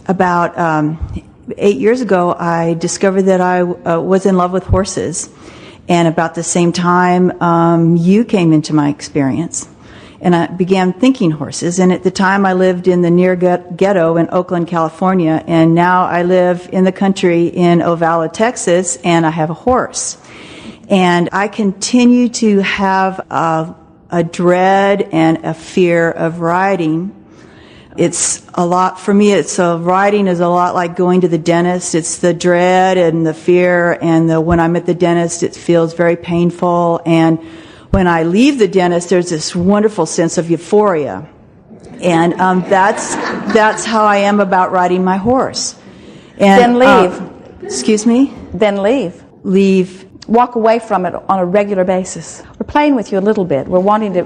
about 8 years ago, I discovered that I was in love with horses. And about the same time, you came into my experience. And I began thinking horses. And at the time, I lived in the near ghetto in Oakland, California. And now I live in the country in Ocala, Texas, and I have a horse. And I continue to have a dread and a fear of riding. It's a lot, for me, riding is a lot like going to the dentist. It's the dread and the fear, and when I'm at the dentist, it feels very painful. And when I leave the dentist, there's this wonderful sense of euphoria. And that's how I am about riding my horse. And, then leave. Excuse me? Then leave. Leave. Walk away from it on a regular basis. We're playing with you a little bit. We're wanting to...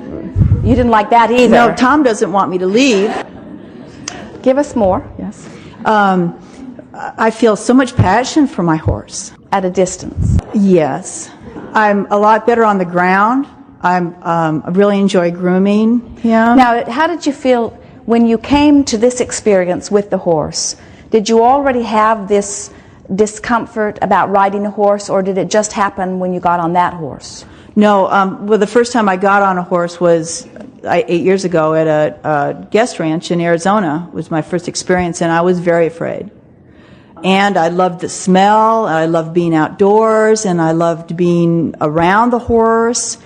You didn't like that either. No, Tom doesn't want me to leave. Give us more, yes. I feel so much passion for my horse. At a distance. Yes. I'm a lot better on the ground. I really enjoy grooming him. Now, how did you feel when you came to this experience with the horse? Did you already have this discomfort about riding a horse, or did it just happen when you got on that horse? No, well, the first time I got on a horse was 8 years ago at a guest ranch in Arizona. It was my first experience, and I was very afraid. And I loved the smell, and I loved being outdoors, and I loved being around the horse.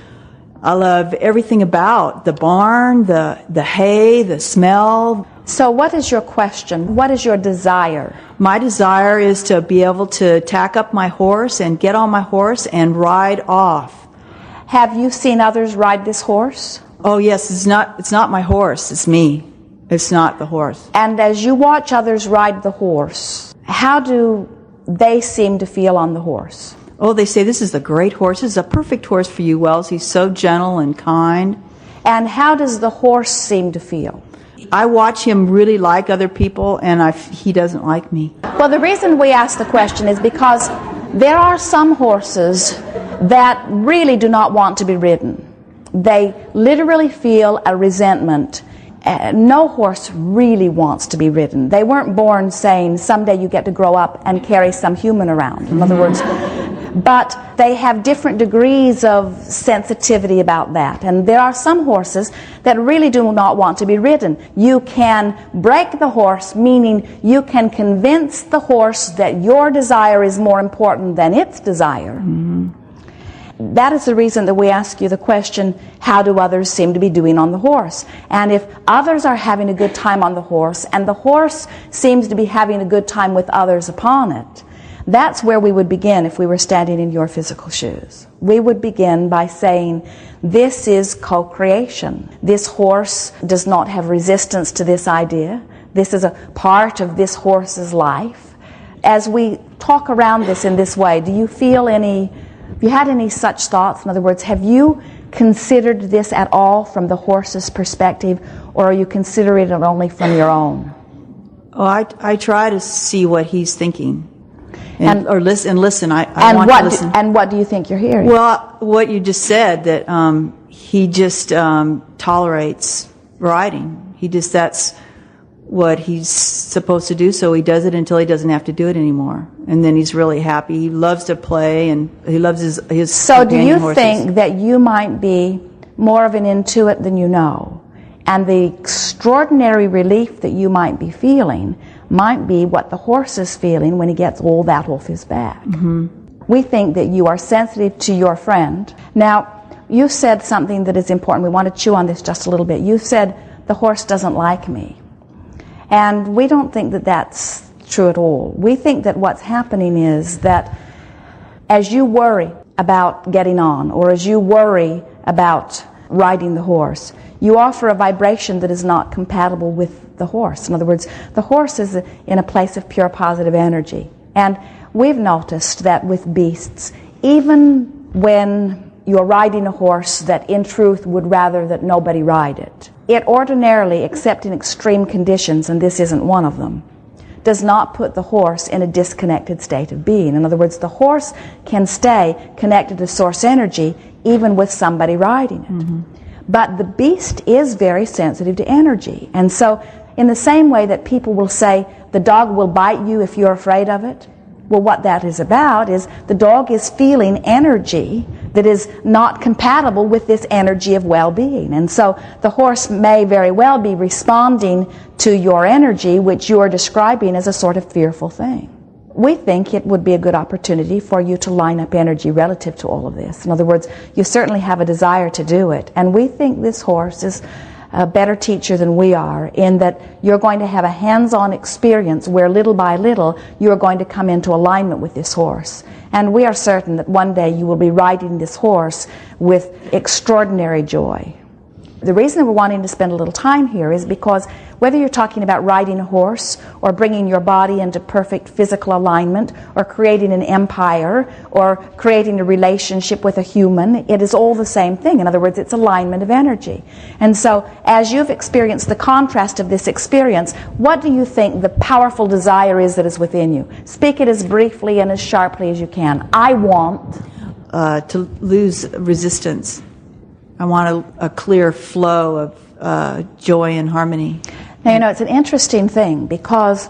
I love everything about the barn, the hay, the smell. So what is your question? What is your desire? My desire is to be able to tack up my horse and get on my horse and ride off. Have you seen others ride this horse? Oh yes, it's not my horse, it's me. It's not the horse. And as you watch others ride the horse, how do they seem to feel on the horse? Oh, they say, this is a great horse. This is a perfect horse for you, Wells. He's so gentle and kind. And how does the horse seem to feel? I watch him really like other people, and he doesn't like me. Well, the reason we ask the question is because there are some horses that really do not want to be ridden. They literally feel a resentment. No horse really wants to be ridden. They weren't born saying, someday you get to grow up and carry some human around. In other words, but they have different degrees of sensitivity about that. And there are some horses that really do not want to be ridden. You can break the horse, meaning you can convince the horse that your desire is more important than its desire. Mm-hmm. That is the reason that we ask you the question, how do others seem to be doing on the horse? And if others are having a good time on the horse, and the horse seems to be having a good time with others upon it, that's where we would begin if we were standing in your physical shoes. We would begin by saying, this is co-creation. This horse does not have resistance to this idea. This is a part of this horse's life. As we talk around this in this way, do you feel have you had any such thoughts? In other words, have you considered this at all from the horse's perspective, or are you considering it only from your own? Oh, I try to see what he's thinking. Or listen. I want to listen. And what do you think you're hearing? Well, what you just said, that he just tolerates riding. That's what he's supposed to do, so he does it until he doesn't have to do it anymore. And then he's really happy. He loves to play, and he loves his So do you horses. think that you might be more of an intuit than you know? And the extraordinary relief that you might be feeling might be what the horse is feeling when he gets all that off his back. Mm-hmm. We think that you are sensitive to your friend. Now, you said something that is important. We want to chew on this just a little bit. You said, the horse doesn't like me. And we don't think that that's true at all. We think that what's happening is that as you worry about getting on, or as you worry about riding the horse, you offer a vibration that is not compatible with the horse. In other words, the horse is in a place of pure positive energy. And we've noticed that with beasts, even when you're riding a horse that in truth would rather that nobody ride it, it ordinarily, except in extreme conditions, and this isn't one of them, does not put the horse in a disconnected state of being. In other words, the horse can stay connected to source energy even with somebody riding it. Mm-hmm. But the beast is very sensitive to energy. And so in the same way that people will say, the dog will bite you if you're afraid of it. Well, what that is about is the dog is feeling energy that is not compatible with this energy of well-being. And so the horse may very well be responding to your energy, which you are describing as a sort of fearful thing. We think it would be a good opportunity for you to line up energy relative to all of this. In other words, you certainly have a desire to do it. And we think this horse is a better teacher than we are, in that you're going to have a hands-on experience where little by little you're going to come into alignment with this horse. And we are certain that one day you will be riding this horse with extraordinary joy. The reason we're wanting to spend a little time here is because whether you're talking about riding a horse or bringing your body into perfect physical alignment or creating an empire or creating a relationship with a human, it is all the same thing. In other words, it's alignment of energy. And so as you've experienced the contrast of this experience, what do you think the powerful desire is that is within you? Speak it as briefly and as sharply as you can. I want to lose resistance. I want a clear flow of joy and harmony. Now, you know, it's an interesting thing because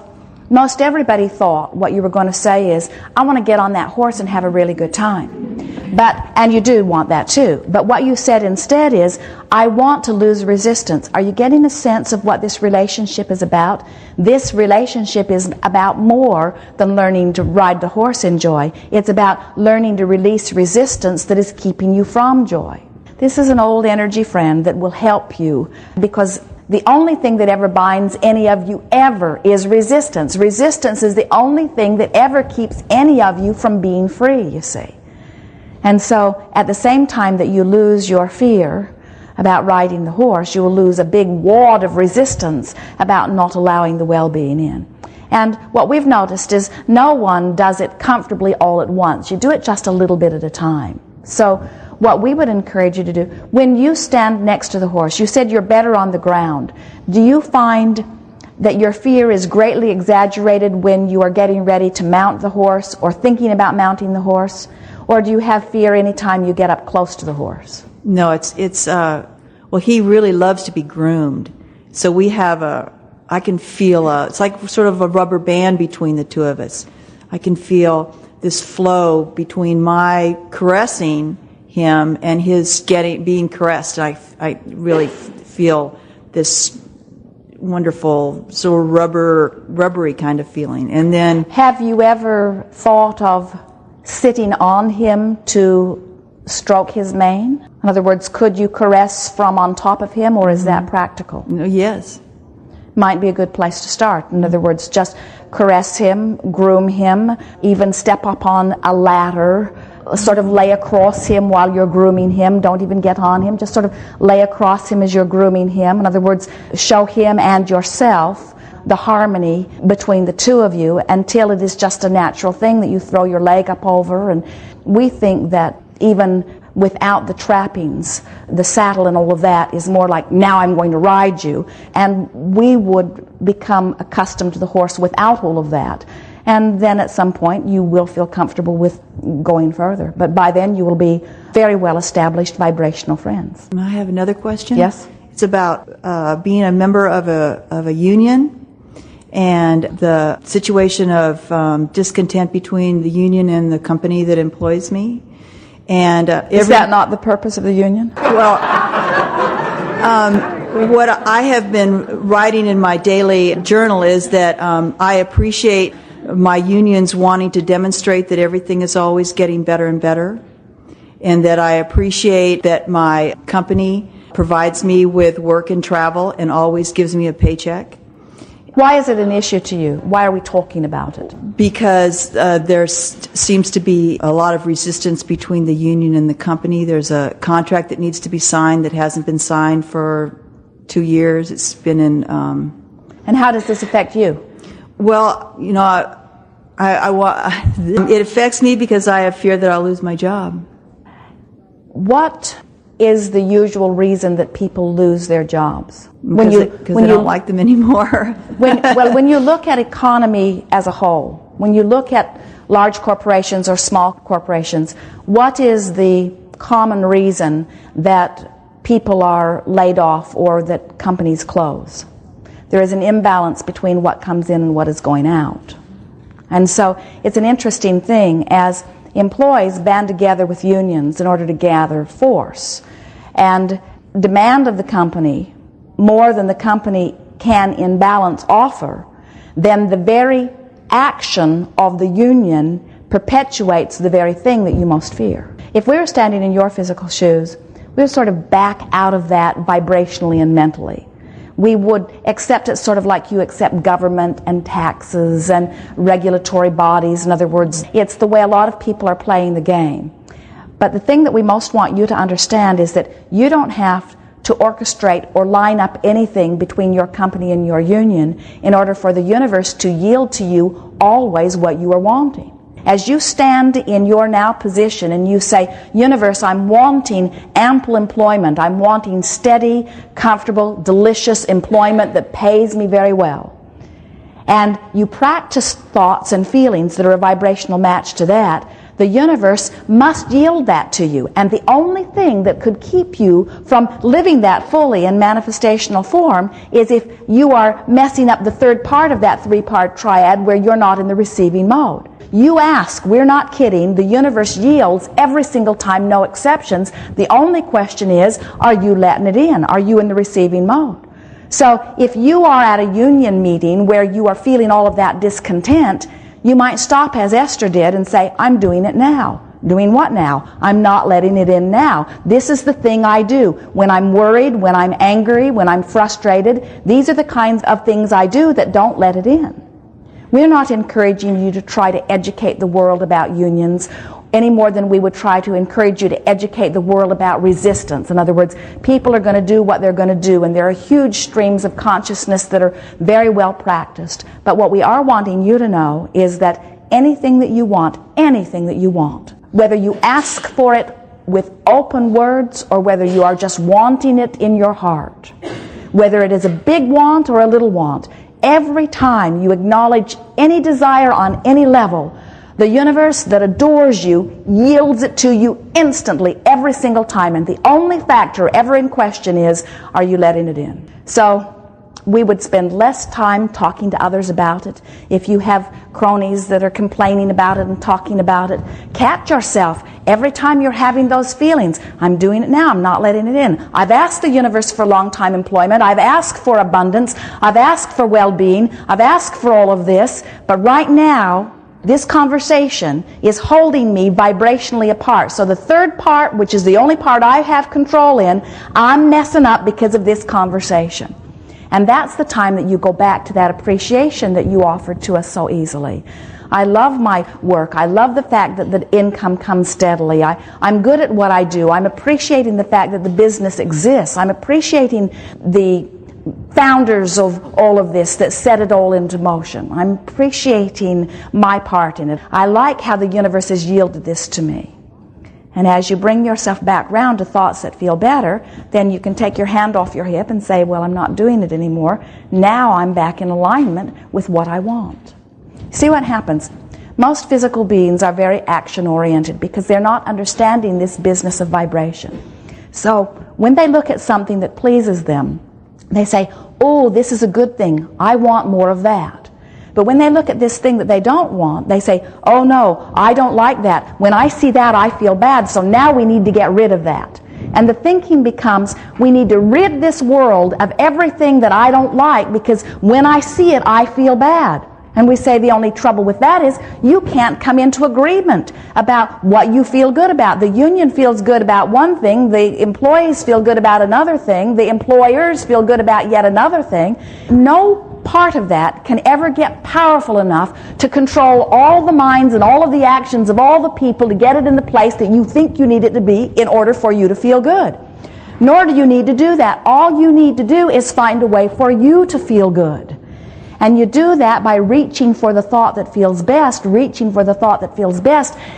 most everybody thought what you were going to say is, I want to get on that horse and have a really good time. And you do want that too. But what you said instead is, I want to lose resistance. Are you getting a sense of what this relationship is about? This relationship is about more than learning to ride the horse in joy. It's about learning to release resistance that is keeping you from joy. This is an old energy friend that will help you, because the only thing that ever binds any of you ever is resistance. Resistance is the only thing that ever keeps any of you from being free, you see. And so at the same time that you lose your fear about riding the horse, you will lose a big wad of resistance about not allowing the well-being in. And what we've noticed is no one does it comfortably all at once. You do it just a little bit at a time. So what we would encourage you to do, when you stand next to the horse, you said you're better on the ground. Do you find that your fear is greatly exaggerated when you are getting ready to mount the horse or thinking about mounting the horse? Or do you have fear anytime you get up close to the horse? No, well, he really loves to be groomed. So I can feel it's like sort of a rubber band between the two of us. I can feel this flow between my caressing him and his being caressed. I really feel this wonderful sort of rubbery kind of feeling. And then, have you ever thought of sitting on him to stroke his mane? In other words, could you caress from on top of him, or is that practical? Yes. Might be a good place to start. In other words, just caress him, groom him, even step up on a ladder, sort of lay across him while you're grooming him. Don't even get on him. Just sort of lay across him as you're grooming him. In other words, show him and yourself the harmony between the two of you until it is just a natural thing that you throw your leg up over. And we think that even without the trappings, the saddle and all of that is more like, now I'm going to ride you. And we would become accustomed to the horse without all of that. And then at some point you will feel comfortable with going further. But by then you will be very well established vibrational friends. I have another question. Yes? It's about being a member of a union and the situation of discontent between the union and the company that employs me. And is that not the purpose of the union? Well, what I have been writing in my daily journal is that I appreciate my unions wanting to demonstrate that everything is always getting better and better, and that I appreciate that my company provides me with work and travel and always gives me a paycheck. Why is it an issue to you? Why are we talking about it? Because there seems to be a lot of resistance between the union and the company. There's a contract that needs to be signed that hasn't been signed for 2 years. It's been in... And how does this affect you? Well, you know, it affects me because I have fear that I'll lose my job. What is the usual reason that people lose their jobs? Because they don't like them anymore. When you look at economy as a whole, when you look at large corporations or small corporations, what is the common reason that people are laid off or that companies close? there is an imbalance between what comes in and what is going out. And so it's an interesting thing as employees band together with unions in order to gather force and demand of the company more than the company can in balance offer, then the very action of the union perpetuates the very thing that you most fear. If we were standing in your physical shoes, we would sort of back out of that vibrationally and mentally. We would accept it sort of like you accept government and taxes and regulatory bodies. In other words, it's the way a lot of people are playing the game. But the thing that we most want you to understand is that you don't have to orchestrate or line up anything between your company and your union in order for the universe to yield to you always what you are wanting. As you stand in your now position and you say, universe, I'm wanting ample employment, I'm wanting steady, comfortable, delicious employment that pays me very well, and you practice thoughts and feelings that are a vibrational match to that, the universe must yield that to you. And the only thing that could keep you from living that fully in manifestational form is if you are messing up the third part of that three-part triad where you're not in the receiving mode. You ask, we're not kidding, the universe yields every single time, no exceptions. The only question is, are you letting it in? Are you in the receiving mode? So if you are at a union meeting where you are feeling all of that discontent, you might stop as Esther did and say, I'm doing it now. Doing what now? I'm not letting it in now. This is the thing I do. When I'm worried, when I'm angry, when I'm frustrated, these are the kinds of things I do that don't let it in. We're not encouraging you to try to educate the world about unions any more than we would try to encourage you to educate the world about resistance. In other words, people are going to do what they're going to do, and there are huge streams of consciousness that are very well practiced. But what we are wanting you to know is that anything that you want, whether you ask for it with open words or whether you are just wanting it in your heart, whether it is a big want or a little want, every time you acknowledge any desire on any level, the universe that adores you yields it to you instantly every single time. And the only factor ever in question is, are you letting it in? So we would spend less time talking to others about it. If you have cronies that are complaining about it and talking about it, catch yourself every time you're having those feelings. I'm doing it now. I'm not letting it in. I've asked the universe for long-time employment. I've asked for abundance. I've asked for well-being. I've asked for all of this. But right now, this conversation is holding me vibrationally apart. So the third part, which is the only part I have control in, I'm messing up because of this conversation. And that's the time that you go back to that appreciation that you offered to us so easily. I love my work. I love the fact that the income comes steadily. I'm good at what I do. I'm appreciating the fact that the business exists. I'm appreciating the founders of all of this that set it all into motion. I'm appreciating my part in it. I like how the universe has yielded this to me. And as you bring yourself back round to thoughts that feel better, then you can take your hand off your hip and say, well, I'm not doing it anymore. Now I'm back in alignment with what I want. See what happens? Most physical beings are very action-oriented because they're not understanding this business of vibration. So when they look at something that pleases them, they say, oh, this is a good thing. I want more of that. But when they look at this thing that they don't want, they say, oh no, I don't like that. When I see that, I feel bad, so now we need to get rid of that. And the thinking becomes, we need to rid this world of everything that I don't like because when I see it, I feel bad. And we say the only trouble with that is you can't come into agreement about what you feel good about. The union feels good about one thing, the employees feel good about another thing, the employers feel good about yet another thing. No part of that can ever get powerful enough to control all the minds and all of the actions of all the people to get it in the place that you think you need it to be in order for you to feel good. Nor do you need to do that. All you need to do is find a way for you to feel good. And you do that by reaching for the thought that feels best,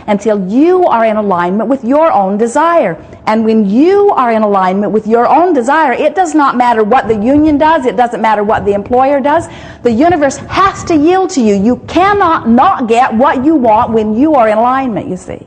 until you are in alignment with your own desire. And when you are in alignment with your own desire, it does not matter what the union does, it doesn't matter what the employer does. The universe has to yield to you. You cannot not get what you want when you are in alignment, you see.